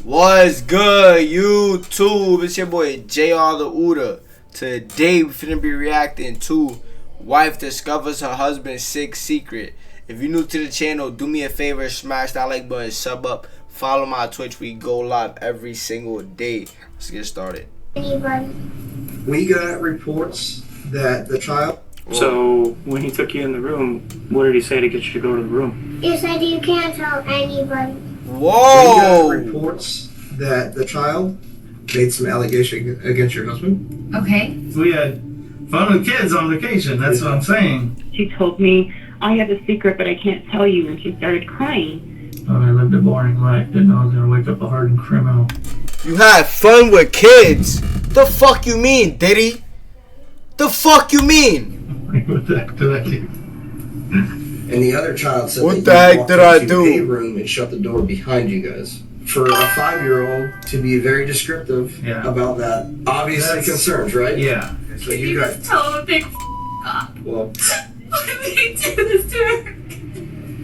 What's good, YouTube? It's your boy JrTheOota. Today we finna be reacting to wife discovers her husband's sick secret. If you're new to the channel, do me a favor, smash that like button, sub up, follow my Twitch. We go live every single day. Let's get started. We got reports that the child. So when he took you in the room, what did he say to get you to go to the room? You said you can't tell anybody. Whoa! We got reports that the child made some allegation against your husband. Okay. We had fun with kids on vacation, that's what I'm saying. She told me, I have a secret, but I can't tell you, and she started crying. Thought I lived a boring life, didn't know I was gonna wake up a hardened criminal. You had fun with kids? The fuck you mean, Diddy? The fuck you mean? What the heck did I do? And the other child said What that the you heck walked did I into do? a room and shut the door behind you guys. For a 5-year-old to be very descriptive about that, obviously That's- concerns, right? Yeah. So you got. Tell him a big up. Well, Why did he do this to her?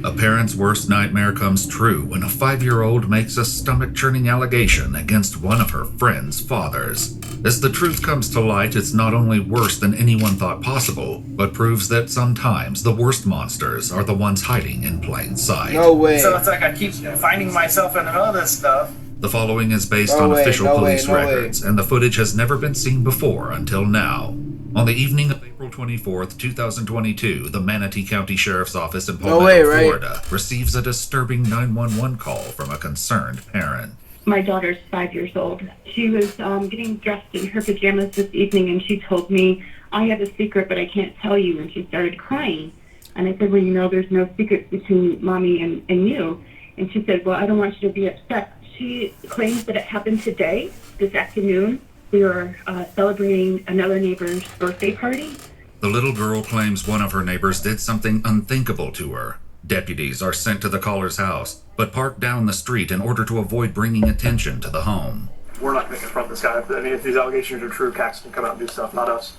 A parent's worst nightmare comes true when a 5-year-old makes a stomach-churning allegation against one of her friend's fathers. As the truth comes to light, it's not only worse than anyone thought possible, but proves that sometimes the worst monsters are the ones hiding in plain sight. No way. So it's like I keep finding myself in the middle of this stuff. The following is based No on way, official no way, police no way. records, and the footage has never been seen before until now. On the evening of April 24th, 2022, the Manatee County Sheriff's Office in Palmetto, way, right? Florida, receives a disturbing 911 call from a concerned parent. My daughter's 5 years old. She was getting dressed in her pajamas this evening, and she told me, I have a secret, but I can't tell you, and she started crying. And I said, well, you know, there's no secrets between mommy and you. And she said, well, I don't want you to be upset. She claims that it happened today, this afternoon. We were celebrating another neighbor's birthday party. The little girl claims one of her neighbors did something unthinkable to her. Deputies are sent to the caller's house, but park down the street in order to avoid bringing attention to the home. We're not going to confront this guy. I mean, if these allegations are true, Cax can come out and do stuff, not us.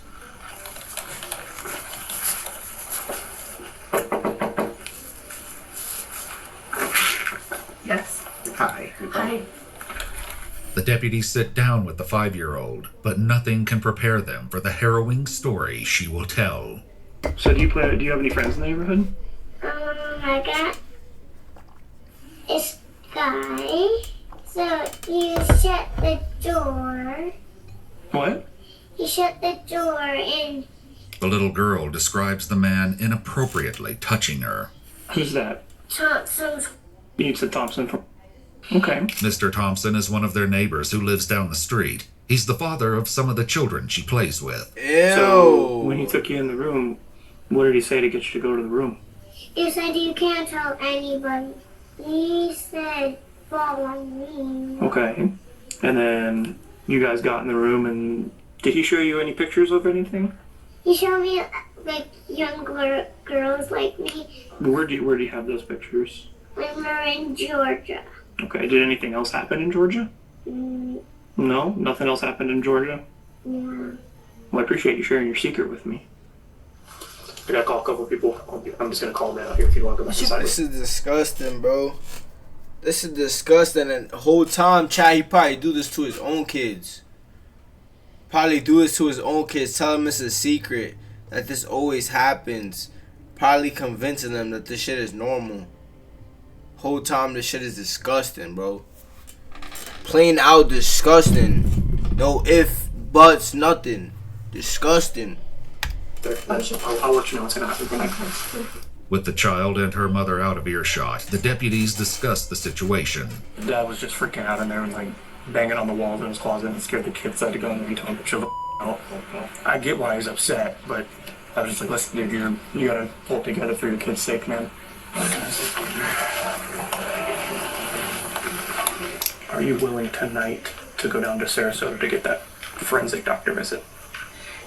Yes. hi. Hi. The deputies sit down with the 5-year-old, but nothing can prepare them for the harrowing story she will tell. So do you have any friends in the neighborhood? I got this guy. So you shut the door. What? You shut the door and The little girl describes the man inappropriately touching her. Who's that? Thompson's. You said Thompson from... Okay. Mr. Thompson is one of their neighbors who lives down the street. He's the father of some of the children she plays with. Ew. So when he took you in the room, what did he say to get you to go to the room? You said you can't tell anybody. He said follow me. Okay. And then you guys got in the room, and did he show you any pictures of anything? He showed me like young girls like me Where do you have those pictures? when we were in Georgia. Okay. Did anything else happen in Georgia? Mm, No? Nothing else happened in Georgia? yeah. Well, I appreciate you sharing your secret with me. I gotta call a couple of people. I'm just gonna call them out here if you want to go back inside. This is disgusting, bro. This is disgusting, and the whole time, Chad, he probably do this to his own kids. Probably do this to his own kids. Tell them it's a secret, that this always happens. Probably convincing them that this shit is normal. Whole time, this shit is disgusting, bro. Plain out disgusting. No if, buts, nothing. Disgusting. I'll let you know what's gonna happen. With the child and her mother out of earshot, the deputies discuss the situation. Dad was just freaking out in there and like banging on the walls in his closet and scared the kids. I had to go in there and tell him to chill the out. I get why he's upset, but I was just like, listen, dude, you gotta pull it together for your kid's sake, man. Are you willing tonight to go down to Sarasota to get that forensic doctor visit?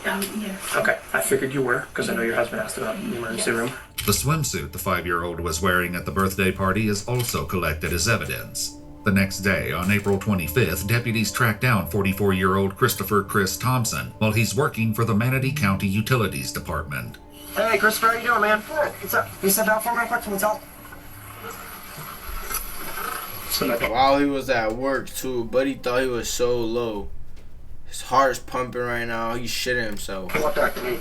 Yes. Okay, I figured you were, because I know your husband asked about the emergency room. The swimsuit the 5-year-old was wearing at the birthday party is also collected as evidence. The next day, on April 25th, deputies track down 44-year-old Christopher Chris Thompson while he's working for the Manatee County Utilities Department. Hey, Christopher, how you doing, man? What's up? You step out for me real quick? Can we talk? While he was at work too, Buddy thought he was so low. His heart's pumping right now. He's shitting himself. Come on back to me.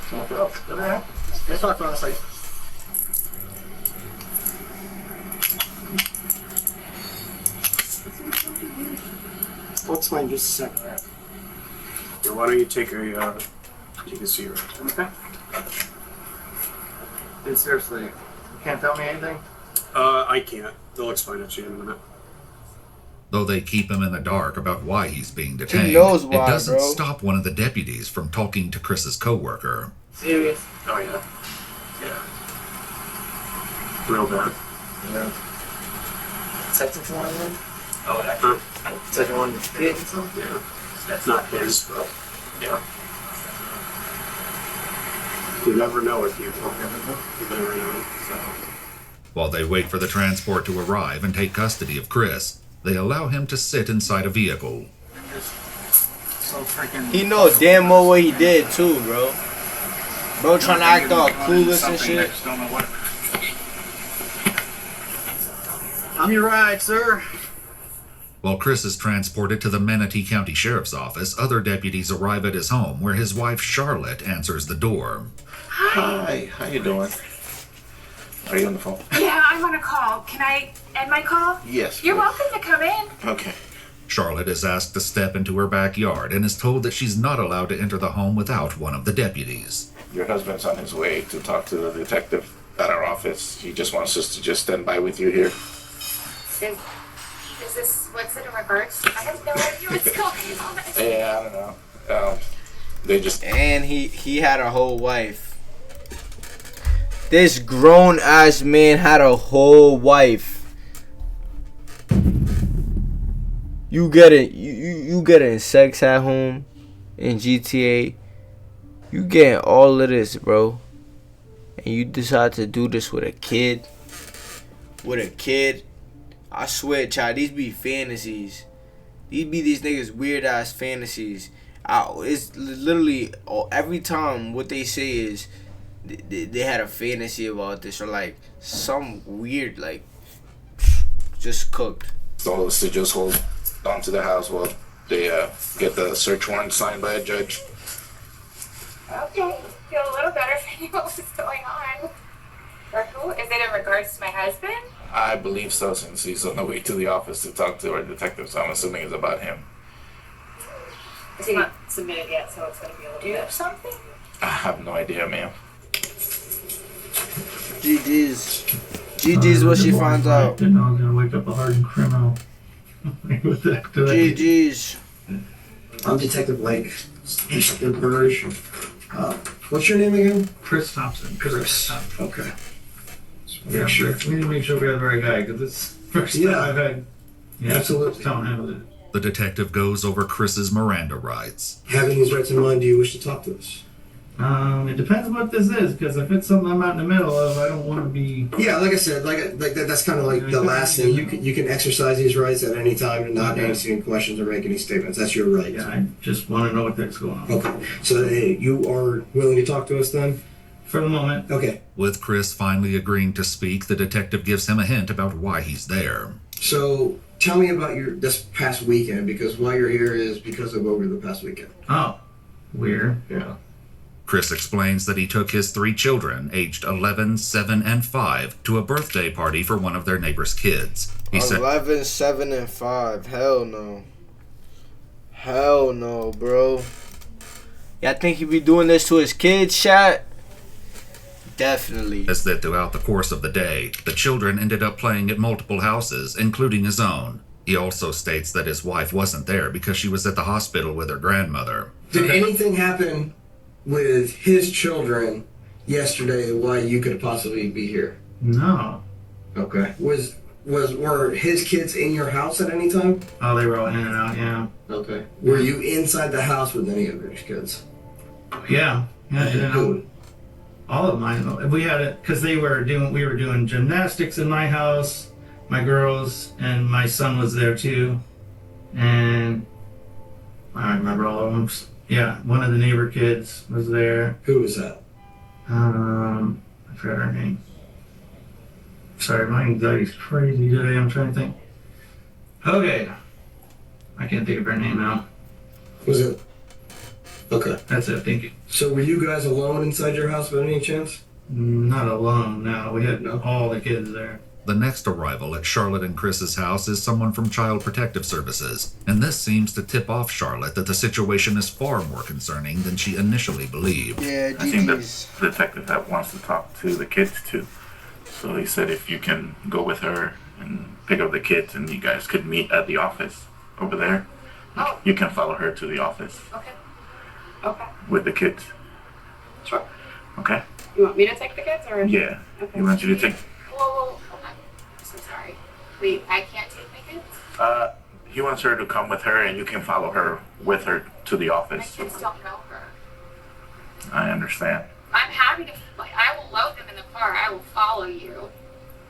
Let's talk honestly. What's mine? Just a second. Yeah, why don't you take a cigarette? Okay. Dude, seriously, you can't tell me anything? I can't. They'll explain it to you in a minute. Though they keep him in the dark about why he's being detained, He knows why, it doesn't bro. stop one of the deputies from talking to Chris's coworker. Serious? Oh, yeah. Yeah. Real bad. Yeah. Second to one of them? Oh, actually. Second one to hit and stuff? Yeah. That's not his, but yeah. You never know with you. You never know. So. While they wait for the transport to arrive and take custody of Chris, they allow him to sit inside a vehicle. So freaking. He know damn well what he did too, bro. Bro trying to act all clueless and shit. I'm your ride, sir. While Chris is transported to the Manatee County Sheriff's Office, other deputies arrive at his home where his wife Charlotte answers the door. Hi, how you doing? Are you on the phone? Yeah, I'm on a call. Can I end my call? Yes. You're please. welcome to come in. Okay. Charlotte is asked to step into her backyard and is told that she's not allowed to enter the home without one of the deputies. Your husband's on his way to talk to the detective at our office. He just wants us to just stand by with you here. Is this what's it in regards? I have no idea what's going on. Yeah, I don't know. They just... And he had a whole wife. This grown ass man had a whole wife. You getting sex at home in GTA. You getting all of this, bro. And you decide to do this with a kid. With a kid. I swear, child, these be fantasies. These be these niggas weird ass fantasies. It's literally every time what they say is they had a fantasy about this or like some weird like just cooked. told us to just hold on to the house while they get the search warrant signed by a judge. Okay, feel a little better if I knew what was going on. Or who? Is it in regards to my husband? I believe so, since he's on the way to the office to talk to our detective, so I'm assuming it's about him. It's not submitted yet, so it's going to be a little bit. Do something? I have no idea, ma'am. GG's what she finds out. Didn't know I was gonna wake up a hardened criminal. With that today. GG's. I'm Detective Lake. Detective Burge. What's your name again? Chris Thompson. Chris. Okay. Yeah, Sure. we need to make sure we have the right guy because it's the first time I've had. Yeah, Absolutely. Don't have it. The detective goes over Chris's Miranda rights. Having these rights in mind, do you wish to talk to us? It depends what this is, because if it's something I'm out in the middle of, I don't want to be. Yeah, like I said, like that's kind of like the last thing. You can exercise these rights at any time and not answer any questions or make any statements. That's your right. Yeah, I just want to know what that's going on. Okay. So hey, you are willing to talk to us then? For the moment. Okay. With Chris finally agreeing to speak, the detective gives him a hint about why he's there. So tell me about this past weekend, because why you're here is because of over the past weekend. Oh, weird. Yeah. Chris explains that he took his 3 children, aged 11, 7, and 5, to a birthday party for one of their neighbor's kids. He said, 11, 7, and 5. Hell no. Hell no, bro. Y'all think he be doing this to his kids, chat? Definitely. Says that throughout the course of the day, the children ended up playing at multiple houses, including his own. He also states that his wife wasn't there because she was at the hospital with her grandmother. Did anything happen with his children yesterday why you could possibly be here? No. Okay. Were his kids in your house at any time? Oh, they were all in and out, yeah. Okay. Were you inside the house with any of his kids? Yeah. Yeah, you know, all of mine. We had it because we were doing gymnastics in my house, my girls, and my son was there too. And I remember all of them. Yeah, one of the neighbor kids was there. Who was that? I forgot her name. Sorry, my anxiety's crazy today. I'm trying to think. Okay. I can't think of her name now. Was it? Okay. That's it, thank you. So were you guys alone inside your house by any chance? Not alone, no. We had all the kids there. The next arrival at Charlotte and Chris's house is someone from Child Protective Services, and this seems to tip off Charlotte that the situation is far more concerning than she initially believed. Yeah, I think the GG's. detective that wants to talk to the kids too. So he said if you can go with her and pick up the kids and you guys could meet at the office over there. Oh. You can follow her to the office Okay. Okay. with the kids. Sure. Okay? You want me to take the kids or? Yeah. Okay. He wants you to take... Whoa. Hold on. I'm so sorry. Wait, I can't take my kids? He wants her to come with her and you can follow her with her to the My office. kids don't know her. I understand. I'm happy to, like, I will load them in the car. I will follow you.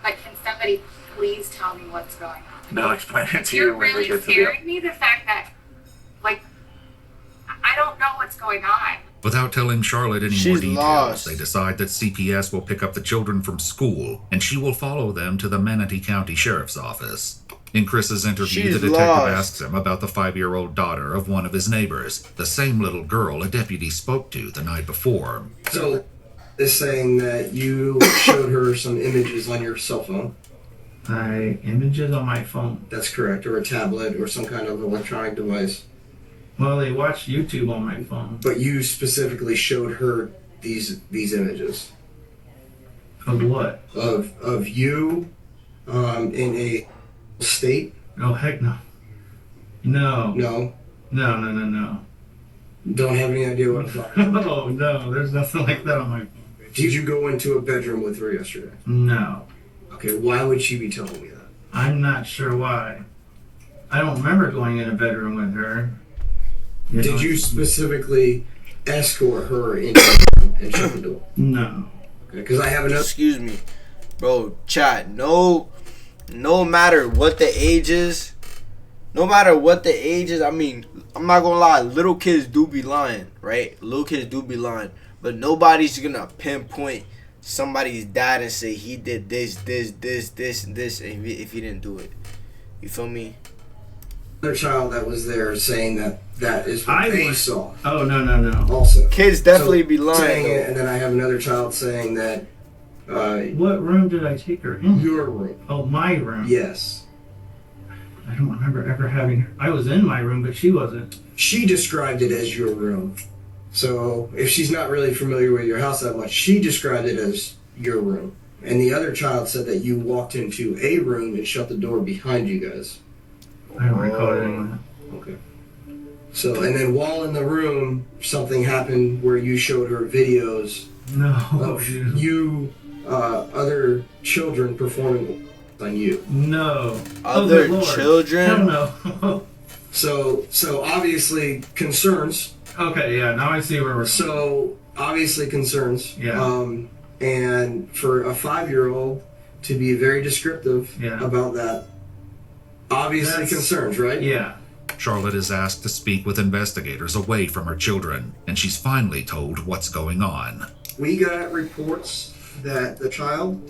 But can somebody please tell me what's going on? They'll explain it to you You're when they really get to the... scaring me, the fact that, like, I don't know what's going on. Without telling Charlotte any more She's details, lost. they decide that CPS will pick up the children from school, and she will follow them to the Manatee County Sheriff's Office. In Chris's interview, She's the detective lost. asks him about the 5-year-old daughter of one of his neighbors, the same little girl a deputy spoke to the night before. So, is saying that you showed her some images on your cell phone. Images on my phone. That's correct, or a tablet, or some kind of electronic device. Well, they watch YouTube on my phone. But you specifically showed her these images Of what? of you in a state. Oh, heck no. No. No, No. don't have any idea what I'm talking about. Oh, no, there's nothing like that on my phone. Did you go into a bedroom with her yesterday? No. Okay, why would she be telling me that? I'm not sure why. I don't remember going in a bedroom with her. Did you specifically escort her into the room and shut the door? No. Because I have another. Excuse me, bro. Chat. No matter what the age is, I mean, I'm not gonna lie. Little kids do be lying, right? Little kids do be lying, but nobody's gonna pinpoint somebody's dad and say he did this, if he didn't do it. You feel me? Another child that was there saying that is what they saw. Oh, no. Also, Kids definitely So, be lying. saying it, Though. and then I have another child saying that What room did I take her in? your room. Oh, my room. Yes, I don't remember ever having her. I was in my room, but she wasn't. she described it as your room. So if she's not really familiar with your house that much, she described it as your room. And the other child said that you walked into a room and shut the door behind you guys. I don't recall it anyway. Okay. So, and then while in the room, something happened where you showed her videos No. of you, other children performing on you. No. Other Oh, good Lord. children? Hell no. So obviously concerns. Okay, yeah, now I see where we're... So obviously concerns. Yeah. And for a 5-year-old to be very descriptive Yeah. about that, obviously That's- concerns, right? Yeah. Charlotte is asked to speak with investigators away from her children, and she's finally told what's going on. We got reports that the child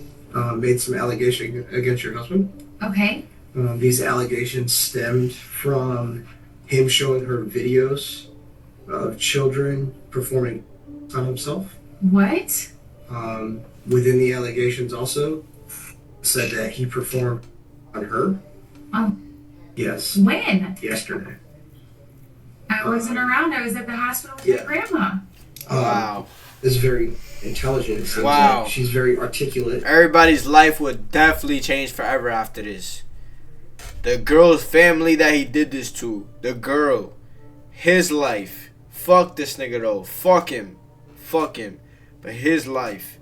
made some allegation against your husband. Okay. These allegations stemmed from him showing her videos of children performing on himself. What? Within the allegations also said that he performed on her. Yes, When? yesterday. I wasn't around. I was at the hospital with Yeah. my grandma. Wow. Is very intelligent. It seems Wow. like. She's very articulate. Everybody's life would definitely change forever after this. The girl's family that he did this to. The girl. His life. Fuck this nigga though. Fuck him. But his life.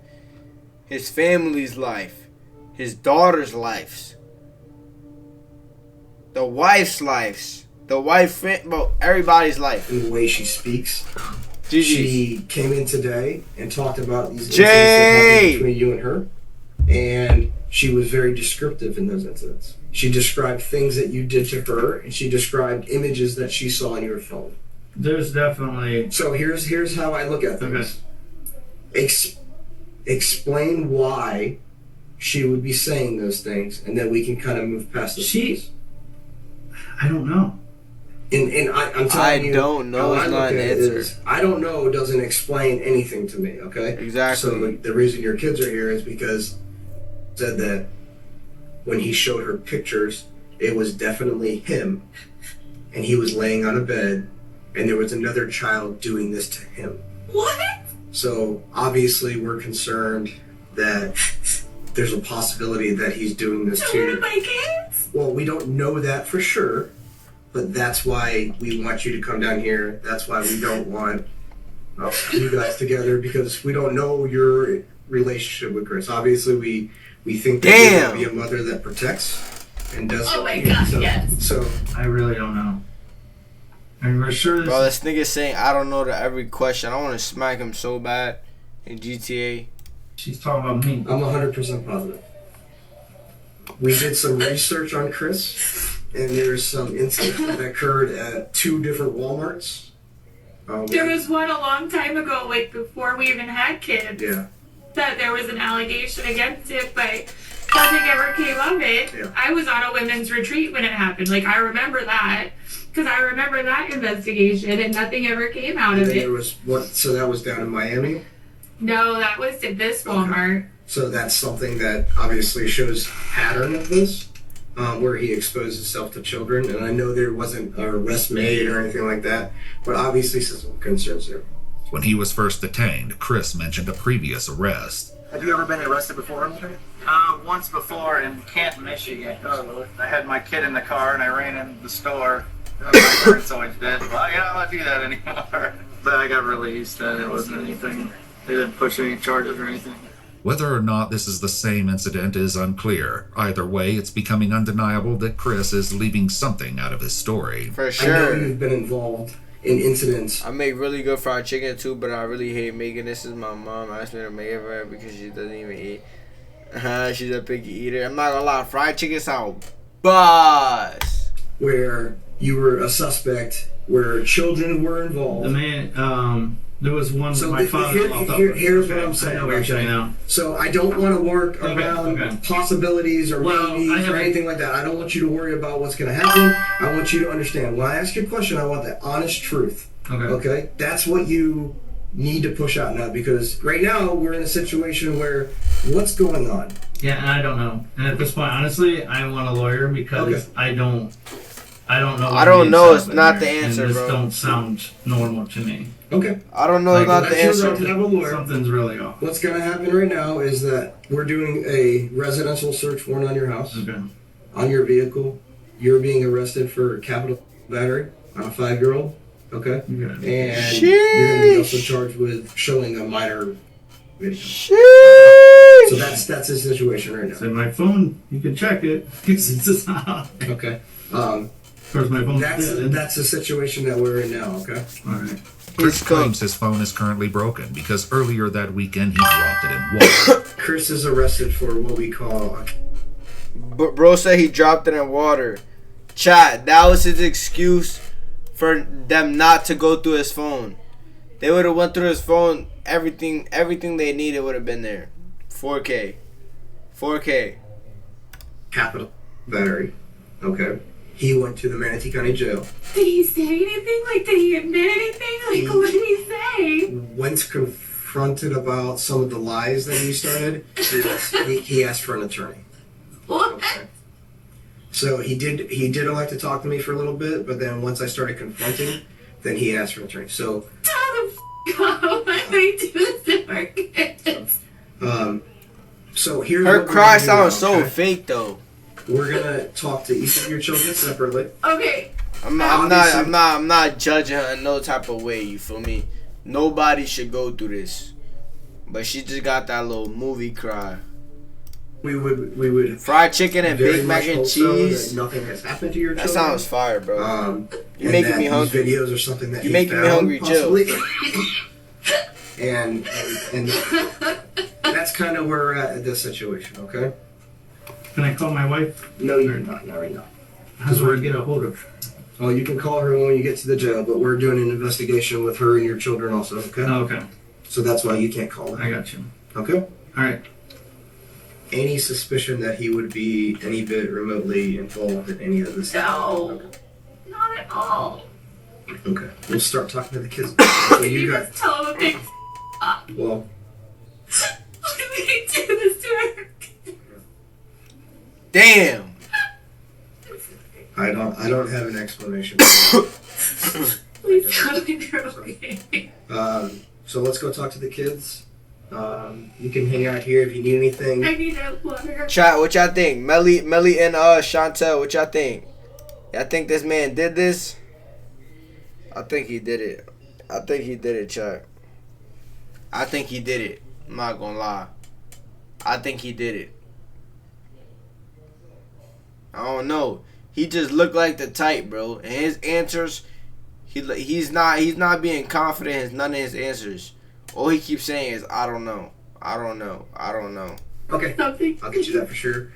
His family's life. His daughter's lives. The wife's lives. The wife, bro, everybody's life. In the way she speaks. GG. She came in today and talked about these incidents Jay! that happened between you and her. And she was very descriptive in those incidents. She described things that you did to her, and she described images that she saw on your phone. There's definitely... So here's how I look at things. Explain why she would be saying those things, and then we can kind of move past those things. I don't know. And I'm telling you, don't know how I is look not at an it answer. is, I don't know doesn't explain anything to me, okay? Exactly. So the reason your kids are here is because said that when he showed her pictures, it was definitely him, and he was laying on a bed, and there was another child doing this to him. What? So obviously we're concerned that there's a possibility that he's doing this to One of my kids? Well, we don't know that for sure, but that's why we want you to come down here. That's why we don't want you guys together, because we don't know your relationship with Chris. Obviously, we think that you're going to be a mother that protects and does. Oh my gosh, yes. So I really don't know. And we're sure Bro, this nigga saying I don't know to every question. I want to smack him so bad in GTA. She's talking about me. I'm 100% positive. We did some research on Chris, and there's some incidents that occurred at 2 different Walmarts. There was one a long time ago, like before we even had kids, Yeah. that there was an allegation against it, but nothing ever came of it. Yeah. I was on a women's retreat when it happened. Like, I remember that, because I remember that investigation, and nothing ever came out And of then it. there was what? So that was down in Miami. No, that was at this Walmart. So that's something that obviously shows pattern of this, where he exposed himself to children. And I know there wasn't an arrest made or anything like that, but obviously some concerns there. When he was first detained, Chris mentioned a previous arrest. Have you ever been arrested before? Once before in Canton, Michigan. I had my kid in the car and I ran into the store. My parents always did. Well, I don't do that anymore. But I got released and it wasn't anything. They didn't push any charges or anything. Whether or not this is the same incident is unclear. Either way, it's becoming undeniable that Chris is leaving something out of his story. For sure. I know you've been involved in incidents. I make really good fried chicken too, but I really hate making this. Is my mom asked me to make it for her because she doesn't even eat. She's a picky eater. I'm not gonna lie, fried chicken sound boss. Where you were a suspect, where children were involved. The man, there was one with my father. Here's what I'm saying. I know what you're saying now. So I don't want to work around possibilities or maybes or anything like that. I don't want you to worry about what's going to happen. I want you to understand. When I ask you a question, I want the honest truth. Okay? That's what you need to push out now, because right now we're in a situation where what's going on? Yeah, and I don't know. And at this point, honestly, I want a lawyer because I don't know. I don't know. It's not the answer, and this bro. don't sound normal to me. Okay. I don't know. It's not the answer. Something's really off. What's going to happen right now is that we're doing a residential search warrant on your house, on your vehicle. You're being arrested for capital battery on a 5-year-old. Okay. And you're going to be also charged with showing a minor video. So that's the situation right now. It's in my phone. You can check it. It's just not. Okay. Of course, my phone's dead. That's the situation that we're in now. Okay. All right. Chris claims his phone is currently broken because earlier that weekend he dropped it in water. Chris is arrested for what we call. But bro said he dropped it in water. Chat, that was his excuse for them not to go through his phone. They would have went through his phone. Everything they needed would have been there. 4K. Capital battery. Okay. He went to the Manatee County Jail. Did he say anything? Like, did he admit anything? Like, what did he say? Once confronted about some of the lies that he started, he asked for an attorney. What? Okay. So he did elect to talk to me for a little bit, but then once I started confronting, then he asked for an attorney. So How the f*** why do they do this to our kids? So here's Her what we're cry gonna do sounds now, so okay? fake though. We're gonna talk to each of your children separately. Okay. I'm not judging her in no type of way. You feel me? Nobody should go through this, but she just got that little movie cry. We would fried chicken and very Big Mac much and hope so cheese. that nothing has happened to your That children. sounds fire, bro. and You making that me hungry. These videos are something that you he making me found, hungry, possibly. Jill. and that's kind of where we're at this situation. Okay. Can I call my wife? No, you're not. Not right now. How do I get a hold of her? Oh, you can call her when you get to the jail, but we're doing an investigation with her and your children also. Okay. Oh, okay. So that's why you can't call her. I got you. Okay. All right. Any suspicion that he would be any bit remotely involved in any of this? No. at all. Okay, we'll start talking to the kids. So You you got, just tell him a big well, why would he do this to her? Damn. I don't have an explanation. Please tell me they're okay. So let's go talk to the kids. You can hang out here if you need anything. I need that water. Chat, what y'all think? Melly and Chantel, what y'all think? Y'all think this man did this? I think he did it, chat. I think he did it. I'm not gonna lie. I think he did it. I don't know. He just looked like the type, bro. And his answers, he's not being confident in none of his answers. All he keeps saying is, I don't know. I don't know. I don't know. Okay, I'll get you that for sure.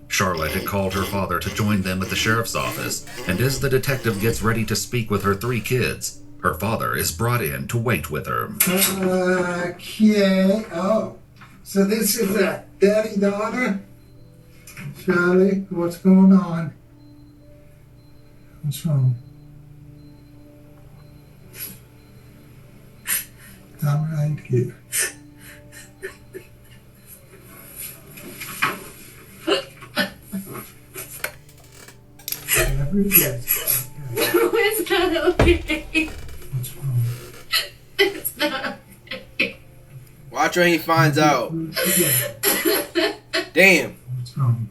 Charlotte had called her father to join them at the sheriff's office, and as the detective gets ready to speak with her 3 kids, her father is brought in to wait with her. Okay. Oh, so this is a daddy-daughter? Charlie, what's going on? What's wrong? I'm right here. Every day. No, it's not okay. What's wrong? It's not okay. Watch when he finds out. Damn. What's wrong?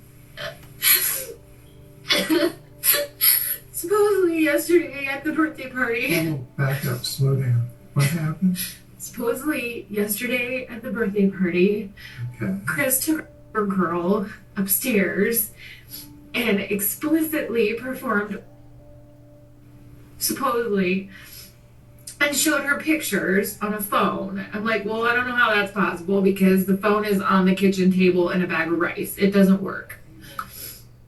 Supposedly yesterday at the birthday party. Oh, back up, slow down. What happened? Supposedly yesterday at the birthday party, Okay. Chris took her girl upstairs and explicitly performed, supposedly, and showed her pictures on a phone. I'm like, well, I don't know how that's possible because the phone is on the kitchen table in a bag of rice. It doesn't work.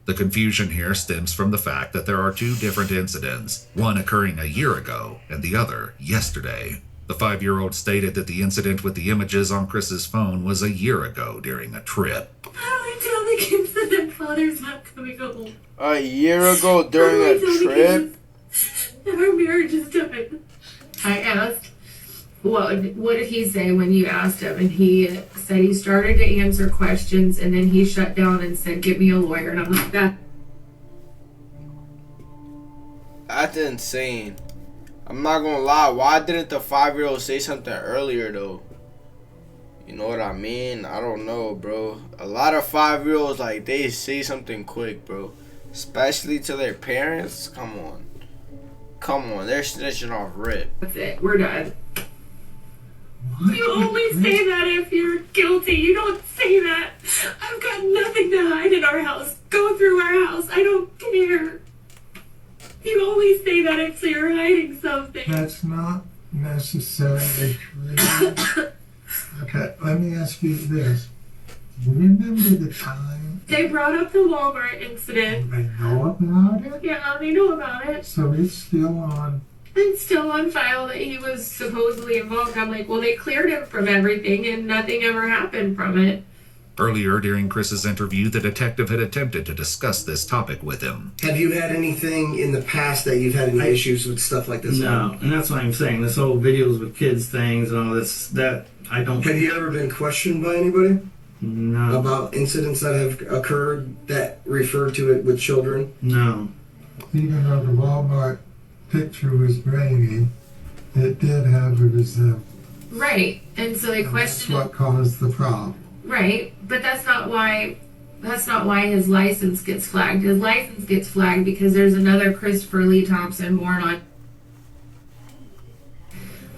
The confusion here stems from the fact that there are 2 different incidents, one occurring a year ago and the other yesterday. The 5-year-old stated that the incident with the images on Chris's phone was a year ago during a trip. How do I tell the kids that their father's not coming home? A year ago during How do I a tell the trip? kids that our marriage is done? I asked, what did he say when you asked him? And he said he started to answer questions and then he shut down and said, get me a lawyer. And I'm like, That's insane. I'm not gonna lie. Why didn't the 5-year-old say something earlier though? You know what I mean? I don't know, bro. A lot of 5-year-olds, like, they say something quick, bro. Especially to their parents. Come on. Come on. They're snitching off rip. that's it. We're done. You only say that if you're guilty. You don't say that. I've got nothing to hide in our house. Go through our house. I don't care. You only say that if you're hiding something. That's not necessarily true. Okay, let me ask you this. Do you remember the time They brought up the Walmart incident. they know about it? Yeah, they know about it. So it's still on. It's still on file that he was supposedly involved. I'm like, well, they cleared him from everything and nothing ever happened from it. Earlier during Chris's interview, the detective had attempted to discuss this topic with him. Have you had anything in the past that you've had any issues with stuff like this? No, and that's what I'm saying. This whole videos with kids things and all this, that I don't... Have you ever been questioned by anybody? No. About incidents that have occurred that refer to it with children? No. Even though the Walmart picture was grainy, it did have a resemblance. Right. And so they That's questioned what caused the problem. Right, but that's not why his license gets flagged. His license gets flagged because there's another Christopher Lee Thompson born on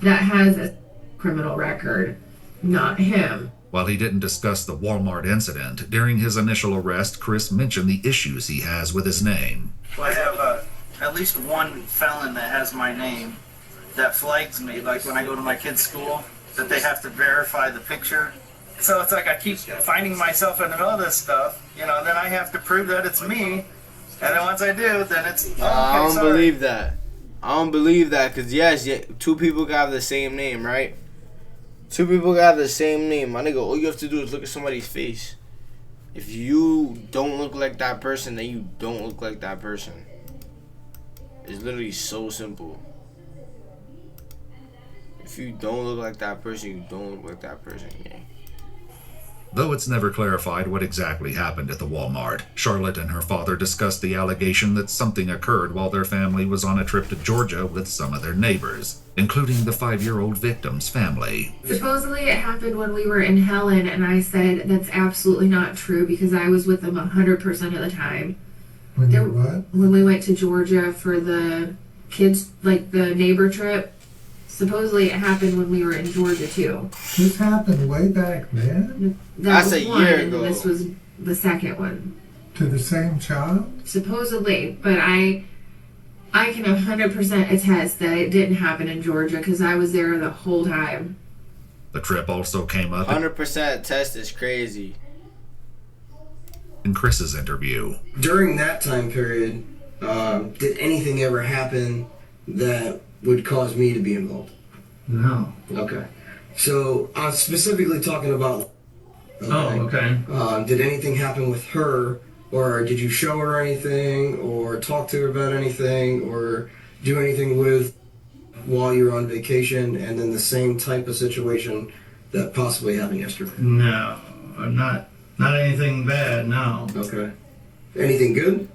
that has a criminal record, not him. While he didn't discuss the Walmart incident, during his initial arrest, Chris mentioned the issues he has with his name. I have at least one felon that has my name that flags me, like when I go to my kid's school, that they have to verify the picture. So it's like I keep finding myself in the middle of this stuff, you know, then I have to prove that it's me. And then once I do, then it's, okay, I don't sorry. believe that. I don't believe that because, yes, 2 people got the same name, right? Two people got the same name. My nigga, all you have to do is look at somebody's face. If you don't look like that person, then you don't look like that person. It's literally so simple. If you don't look like that person, you don't look like that person, yeah. Though it's never clarified what exactly happened at the Walmart, Charlotte and her father discussed the allegation that something occurred while their family was on a trip to Georgia with some of their neighbors, including the 5-year-old victim's family. Supposedly it happened when we were in Helen, and I said that's absolutely not true because I was with them 100% of the time. When you what? When we went to Georgia for the kids, like the neighbor trip, supposedly it happened when we were in Georgia too. This happened way back then? That's a year ago. This was the second one. To the same child? Supposedly, but I can 100% attest that it didn't happen in Georgia because I was there the whole time. The trip also came up 100% test is crazy. in Chris's interview. During that time period, did anything ever happen that would cause me to be involved? No. Okay. So I'm specifically talking about. Okay. Did anything happen with her, or did you show her anything, or talk to her about anything, or do anything with while you were on vacation, and then the same type of situation that possibly happened yesterday? No, not anything bad. No. Okay. Anything good?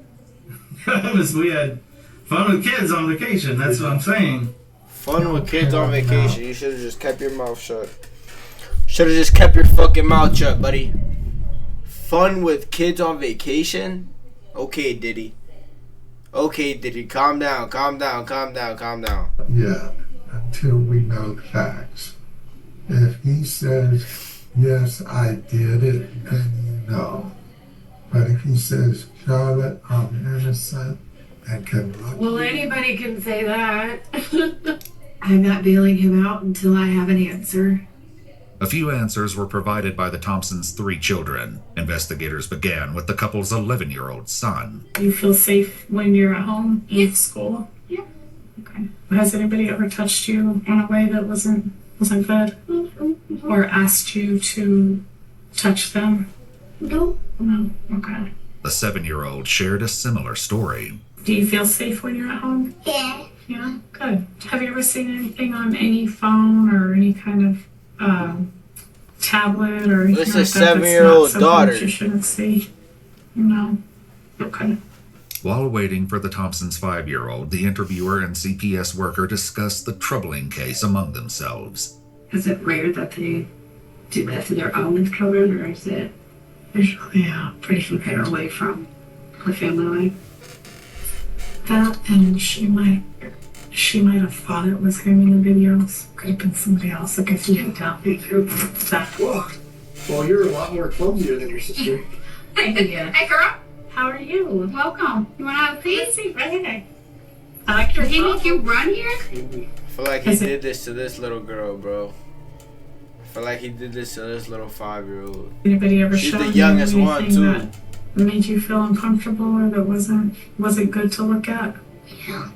We had fun with kids on vacation. That's what I'm saying. Fun with kids on vacation. You should have just kept your mouth shut. Should have just kept your fucking mouth shut, buddy. Fun with kids on vacation? Okay, Diddy. Okay, Diddy. Calm down, calm down, calm down, calm down. Yeah, until we know the facts. If he says, yes, I did it, then you know. But if he says, Charlotte, I'm innocent and can look. Well, anybody can say that. I'm not bailing him out until I have an answer. A few answers were provided by the Thompsons' 3 children. Investigators began with the couple's 11-year-old son. You feel safe when you're at home with school? Yeah. Okay. Has anybody ever touched you in a way that wasn't good? Or asked you to touch them? No. No. Okay. The 7-year-old shared a similar story. Do you feel safe when you're at home? Yeah. Yeah? Good. Have you ever seen anything on any phone or any kind of tablet or anything It's like a that? 7-year-old That's not something daughter. that you shouldn't see. No. Okay. While waiting for the Thompsons' 5-year-old, the interviewer and CPS worker discussed the troubling case among themselves. Is it rare that they do that to their own children, or is it usually pretty far away from the family life? That, and she might have thought it was him in the videos. Could have been somebody else. I guess you didn't tell me that. Whoa. Well, you're a lot more clumsier than your sister. Hey, girl. How are you? Welcome. You want to have a seat? Right. I like your Did he phone. make you run here? I feel like he did this to this little girl, bro. I feel like he did this to this little 5-year-old. Anybody ever She's showed the you youngest one, anything too. that made you feel uncomfortable or that wasn't good to look at? Yeah.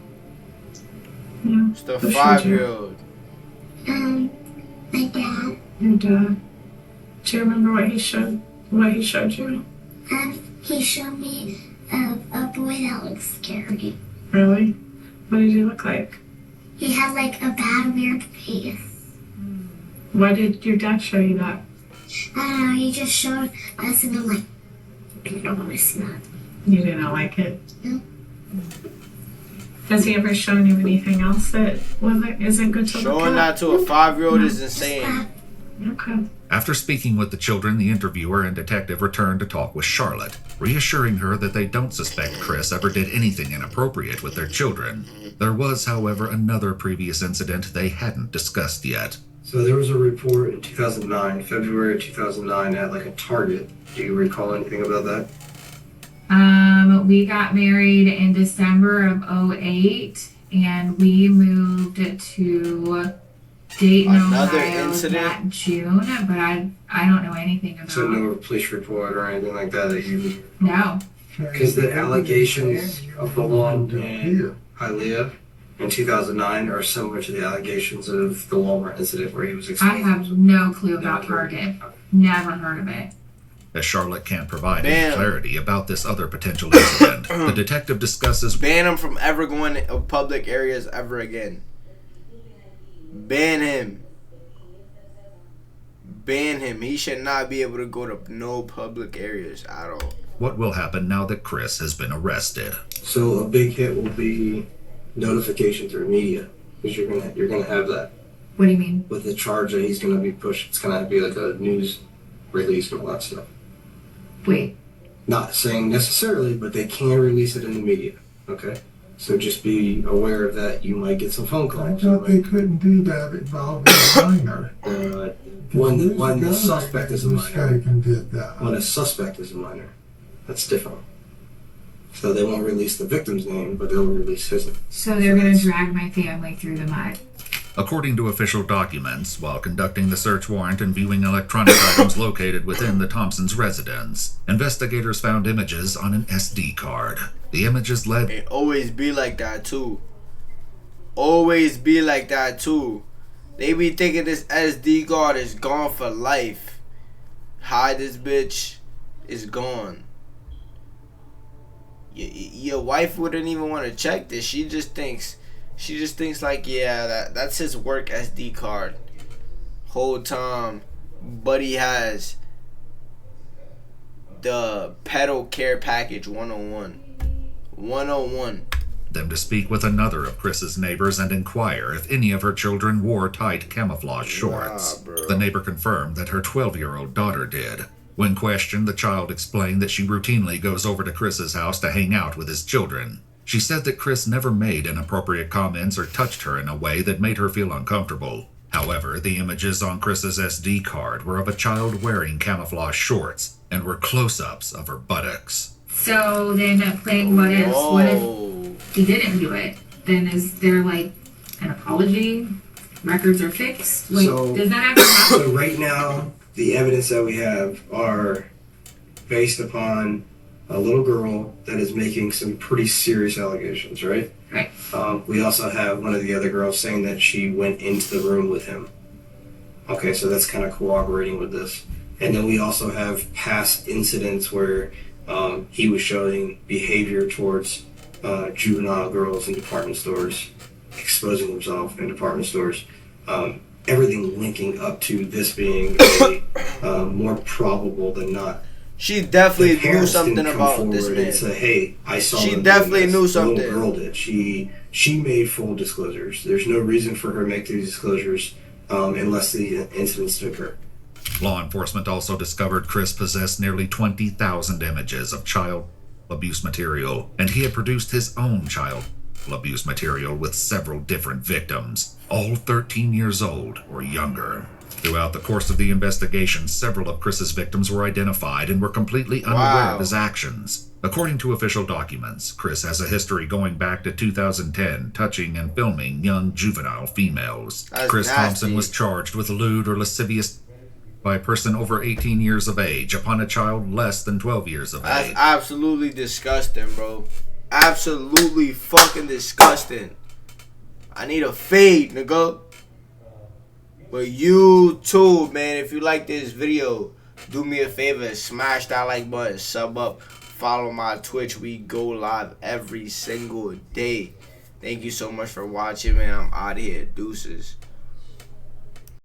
Yeah. It's the Who showed you? 5-year-old. My dad. Your dad. Do you remember what he showed you? He showed me a boy that looked scary. Really? What did he look like? He had like a bad, weird face. Why did your dad show you that? I don't know, he just showed us and I'm like, I don't want to see that. You didn't like it? No. Has he ever shown you anything else that isn't good to look Showing at? that to a 5-year-old is insane. Okay. After speaking with the children, the interviewer and detective returned to talk with Charlotte, reassuring her that they don't suspect Chris ever did anything inappropriate with their children. There was, however, another previous incident they hadn't discussed yet. So there was a report in 2009, February 2009, at like a Target. Do you recall anything about that? We got married in December of 2008, and we moved to Dayton, Another Ohio incident? that June, but I don't know anything about So no police report or anything like that you... No. Because the allegations of the one in Hialeah in 2009 are similar to the allegations of the Walmart incident where he was I exposed. have no clue about Target. Never heard of it. As Charlotte can't provide any clarity about this other potential incident, the detective discusses ban him from ever going to public areas ever again. Ban him. Ban him. He should not be able to go to no public areas at all. what will happen now that Chris has been arrested. So a big hit will be notification through media, because you're gonna have that. What do you mean? With the charge that he's gonna be pushed, it's gonna be like a news release and all that stuff. Wait. Not saying necessarily, but they can release it in the media. Okay, so just be aware of that. You might get some phone I calls. thought they couldn't do that involving a minor. When the suspect is a minor, did that. when a suspect is a minor, that's different. So they won't release the victim's name, but they'll release his name. So they're gonna drag my family through the mud. According to official documents, while conducting the search warrant and viewing electronic items located within the Thompsons' residence, investigators found images on an SD card. The images led... It always be like that too. Always be like that too. They be thinking this SD card is gone for life. Hide this bitch, is gone. Your wife wouldn't even want to check this. She just thinks like, yeah, that's his work SD card. Whole time, buddy has the pedal care package 101. 101. Them to speak with another of Chris's neighbors and inquire if any of her children wore tight camouflage shorts. The neighbor confirmed that her 12-year-old daughter did. When questioned, the child explained that she routinely goes over to Chris's house to hang out with his children. She said that Chris never made inappropriate comments or touched her in a way that made her feel uncomfortable. However, the images on Chris's SD card were of a child wearing camouflage shorts and were close-ups of her buttocks. So then playing what ifs, what if he didn't do it? Then is there like an apology? Records are fixed? Like, does that have to happen? So right now, the evidence that we have are based upon a little girl that is making some pretty serious allegations, right? Right. We also have one of the other girls saying that she went into the room with him. Okay, so that's kind of corroborating with this. And then we also have past incidents where he was showing behavior towards juvenile girls in department stores, exposing himself in department stores. Everything linking up to this being more probable than not. She definitely knew something about this man. And say, hey, I saw. She definitely knew something. The little girl did. She made full disclosures. There's no reason for her to make these disclosures unless the incidents occur. Law enforcement also discovered Chris possessed nearly 20,000 images of child abuse material, and he had produced his own child abuse material with several different victims, all 13 years old or younger. Throughout the course of the investigation, several of Chris's victims were identified and were completely unaware of his actions. According to official documents, Chris has a history going back to 2010, touching and filming young juvenile females. Chris Thompson was charged with lewd or lascivious by a person over 18 years of age upon a child less than 12 years of age. That's absolutely disgusting, bro. Absolutely fucking disgusting. I need a fade, nigga. But you too, man. If you like this video, do me a favor, smash that like button, sub up, follow my Twitch. We go live every single day. Thank you so much for watching, man. I'm out of here. Deuces.